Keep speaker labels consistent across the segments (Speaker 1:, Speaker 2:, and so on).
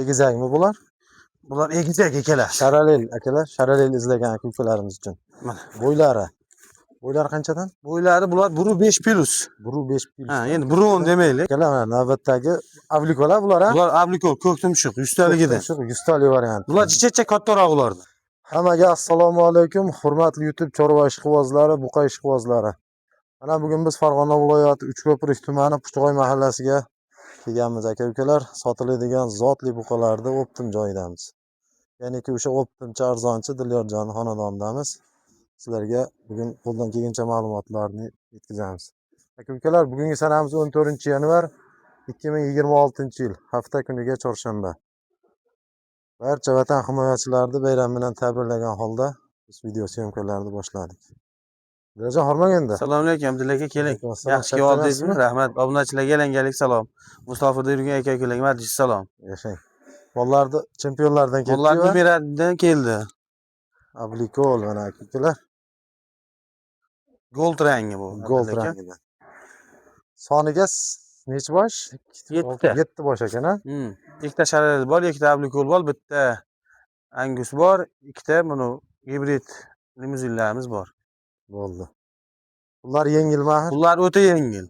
Speaker 1: Egizakmi bular?
Speaker 2: Bular egizak akalar.
Speaker 1: Sharalel akalar, sharalel izlagan aka-ukalarimiz uchun.
Speaker 2: Mana.
Speaker 1: Bo'ylari. Bo'ylari qanchadan?
Speaker 2: Bo'ylari bular 1.5 plus.
Speaker 1: 1.5 plus.
Speaker 2: Ha, endi 1.10 demaylik.
Speaker 1: Akalar mana navbatdagi avlikolar bular ha?
Speaker 2: Bular ablikol, ko'k tumshuq, 100 taligidan.
Speaker 1: 100 talik variant.
Speaker 2: Bular chichacha kattaroq ulardan.
Speaker 1: Hammaga assalomu alaykum, hurmatli YouTube chorva ishqibozlari, buqa ishqibozlari. Mana bugun biz Farg'ona viloyati Uchko'prik tumani Puchto'y mahallasiga kelganmiz aka-ukalar. Sotiladigan zotli buqalarda optim joyidamiz. Ya'niki o'sha optimchi arzonchi Dilyorjon xonadonidamiz. Sizlarga bugun qo'ldan kelgancha ma'lumotlarni yetkazamiz. Aka-ukalar, bugungi sanamiz 14-yanvar 2026-yil, hafta kuniga chorshanba. Barcha vatan himoyachilarini bayram bilan tabriklagan holda biz video syomkalarni boshladik. Dilyorjon hormaganda.
Speaker 2: Assalomu alaykum, Abdulla aka, keling. Yaxshi keldingizmi? Rahmat. Obunachilarga yalangalik salom. Mustafada yurgan aka-ukalarga majlis salom.
Speaker 1: Yashang. Bollarni chempionlardan keldi.
Speaker 2: Bollar numeradan keldi.
Speaker 1: Ablikol mana aka-ukalar.
Speaker 2: Gold rangi bu.
Speaker 1: Gold rangidan. Soniga necha bosh? 7 bosh ekan ha?
Speaker 2: Ikkita sharalel bor, ikkita ablikol bor, bitta Angus bor, ikkita buni gibrid limuzinlarimiz bor.
Speaker 1: Bo'ldi. Ular yengilmi axir?
Speaker 2: Ular o'ta yengil.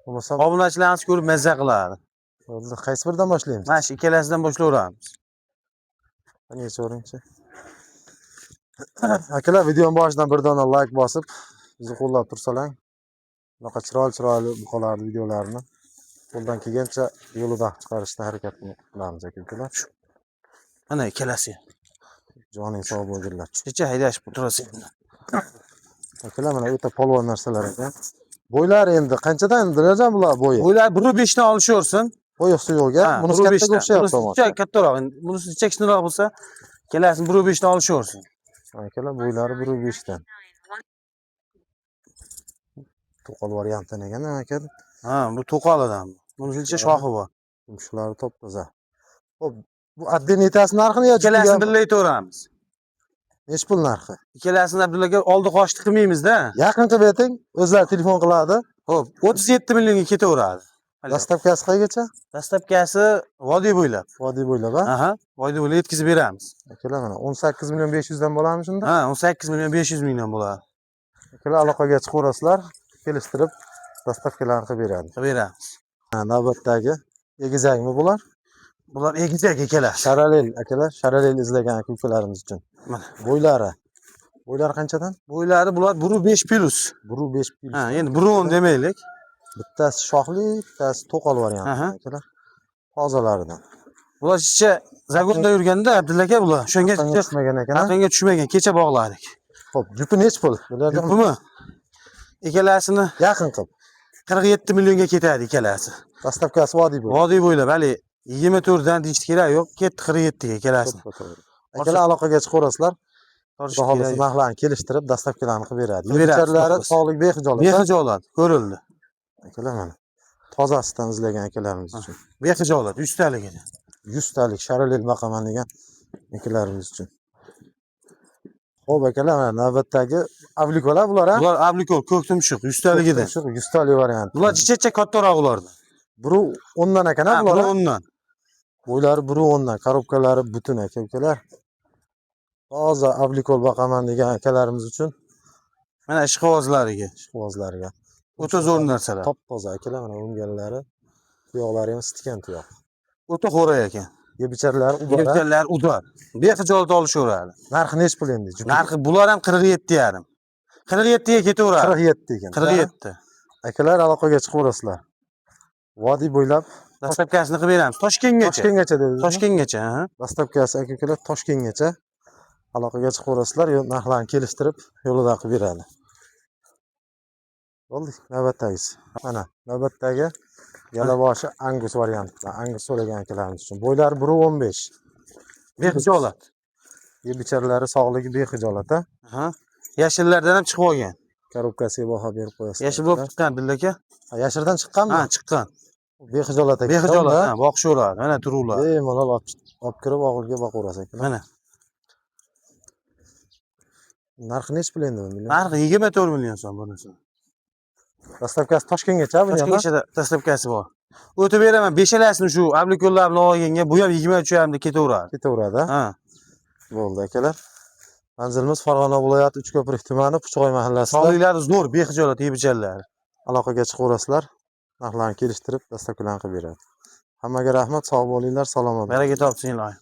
Speaker 1: Bo'lmasam
Speaker 2: obunachilarimiz ko'rib mazza qiladi.
Speaker 1: bo'ldi. Qaysi biridan boshlaymiz?
Speaker 2: Mana shu ikkalasidan boshlayveramiz.
Speaker 1: Qani so'ringchi. Akalar, videoning boshidan bir dona like bosib, bizni qo'llab tursalar, bunaqa chiroyli buqalar videolarini qo'ldan kelgancha yo'lidan chiqarishga harakat qilamiz aka-ukalar.
Speaker 2: Mana ikkalasi.
Speaker 1: Joning sog' bo'linglar.
Speaker 2: Necha haydash turasiz.
Speaker 1: Akalar, mana o'ta polvon narsalar ekan. Bo'ylari endi qanchadan Dilyorjon bular bo'yi?
Speaker 2: Bo'ylar 1.5 dan olishaversin.
Speaker 1: Bo'yoqsi yo'q a. Bunisi kattaga o'xshayapti.
Speaker 2: Bunisi kattaroq. Bunisi kichikroq bo'lsa, kelasini 1.5 dan olishaversin.
Speaker 1: Akalar, bo'ylari 1.5 dan. To'qol variantdan ekan aka.
Speaker 2: Ha, bu to'qolidan. Bunisicha shoxi bor.
Speaker 1: Shular top-toza. Xo'p, bu addenitasi narxini yo
Speaker 2: ikkalasini birga aytaveramiz.
Speaker 1: Nech pul narxi?
Speaker 2: Ikkalasini Abdullaga oldi qochdi qilmaymiz-da.
Speaker 1: Yaqin qilib ayting, o'zlari telefon qiladi.
Speaker 2: Xo'p, 37 millionga ketaveradi.
Speaker 1: Dastavkasi qaygacha?
Speaker 2: Dastavkasi vodiy bo'ylab.
Speaker 1: Vodiy bo'ylab, ha?
Speaker 2: Aha, vodiy bo'ylab yetkazib beramiz.
Speaker 1: Akalar, mana 18 million 500 dan bo'ladimi shunda?
Speaker 2: Ha, 18 million 500 million bo'ladi.
Speaker 1: Akalar, aloqaga chiqaverasizlar, kelishtirib dastavkalarni qilib beradi.
Speaker 2: Qilib beramiz.
Speaker 1: Ha, navbatdagi egizakmi bular?
Speaker 2: Bular egizak akalar.
Speaker 1: Sharalel akalar, sharalel izlagan aka-ukalarimiz uchun.
Speaker 2: Mana.
Speaker 1: Bo'ylari. Bo'ylari qanchadan?
Speaker 2: Bo'ylari bular 1.5 plus.
Speaker 1: 1.5 plus.
Speaker 2: Ha, endi 1.10 demaylik.
Speaker 1: Bittasi shoxli, bittasi to'qol variant akalar. Tozalaridan.
Speaker 2: Bular chicha zagonda yurganda Abdulla aka bular. Shunga
Speaker 1: tushmagan ekan.
Speaker 2: Aqanga tushmagan, kecha bog'ladik.
Speaker 1: Xo'p, jupi nech pul?
Speaker 2: Jupimi? Ikkalasini
Speaker 1: yaqin qilib
Speaker 2: 47 millionga ketadi ikkalasi.
Speaker 1: Dastavkasi vodiy bo'ylab.
Speaker 2: Vodiy bo'ylab, hali 24 dan deyish kerak yo'q, ketdi 47 ga ikkalasini.
Speaker 1: Akalar, aloqaga chiqaverasizlar. Xohlasa narxlarni kelishtirib, dastavkalarni qilib beradi. Yigitlarning sog'lik behijolat.
Speaker 2: Behijolat ko'rildi.
Speaker 1: Akalar, mana tozasidan izlagan akalarimiz uchun.
Speaker 2: Behijolat 100 taligiga.
Speaker 1: 100 talik sharalel boqaman degan akalarimiz uchun. Xo'p akalar, mana navbatdagi avlikolar bular ha?
Speaker 2: Bular avlikol, ko'k tumshuq 100 taligidan.
Speaker 1: 100 talik variant.
Speaker 2: Bular chichacha kattaroq ulardan.
Speaker 1: 1.10 dan ekan ha bular.
Speaker 2: 1.10 dan.
Speaker 1: Bo'ylari 1.10 dan, korobkalari butun aka-ukalar. Toza avlikol boqaman degan akalarimiz uchun.
Speaker 2: Mana ishqibozlariga.
Speaker 1: O'ta
Speaker 2: zo'r narsalar.
Speaker 1: Top-toza akalar, mana o'nganlari, tuyoqlari ham stikan tuyoq.
Speaker 2: O'ta xo'ra ekan.
Speaker 1: Yebicharlari udar.
Speaker 2: Yebicharlari udar. Behijolat olishaveradi.
Speaker 1: Narxi nech pul endi?
Speaker 2: Narxi bular ham 47,5. 47 ga ketaveradi.
Speaker 1: 47 ekan.
Speaker 2: 47.
Speaker 1: Akalar, aloqaga chiqaverasizlar. Vodiy bo'ylab
Speaker 2: dastavkasini qilib beramiz. Toshkentgacha
Speaker 1: dedingiz.
Speaker 2: Toshkentgacha, ha.
Speaker 1: Dastavkasi aka-ukalar Toshkentgacha. Aloqaga chiqaverasizlar, narxlarni kelishtirib, yo'lida qilib beradi. Bo'ldi, navbatdagisi. Mana navbatdagi yalaboshi Angus variantida. Angus so'ragan akalarimiz uchun. Bo'ylari 1.15.
Speaker 2: Behijolat.
Speaker 1: Yebicharlari sog'ligi behijolat, ha?
Speaker 2: Ha. Yashillardan ham chiqib olgan.
Speaker 1: Korobkasiga baho berib qo'yasiz.
Speaker 2: Yashil bo'lib chiqqan Abdulla aka.
Speaker 1: Ha, yashirdan chiqqanmi?
Speaker 2: Ha, chiqqan.
Speaker 1: Behijolat ekan.
Speaker 2: Behijolat, ha, boqishaveradi. Mana turuvlar.
Speaker 1: Bemalol olib kirib og'ilga boqaverasiz ekan.
Speaker 2: Mana.
Speaker 1: Narxi nech pul endi buni?
Speaker 2: Narxi 24 million so'm bunisi.
Speaker 1: Dastavkasi Toshkentgacha buni ham.
Speaker 2: Toshkentgacha dastavkasi bor. O'tib beraman. Beshalasini shu ablukollarni olganga, bu ham 23 ketaveradi.
Speaker 1: Ketaveradi.
Speaker 2: Ha.
Speaker 1: Bo'ldi akalar. Manzilimiz Farg'ona viloyati Uchko'prik tumani Puchqo'y mahallasida.
Speaker 2: Sog'liklari zo'r, bexijolat yeb-ichanlar.
Speaker 1: Aloqaga chiqaverasizlar. Narxlarni kelishtirib, dastaklon qilib beradi. Hammaga rahmat, sog' bo'linglar, salomat bo'ling.
Speaker 2: Baraka topsinglar.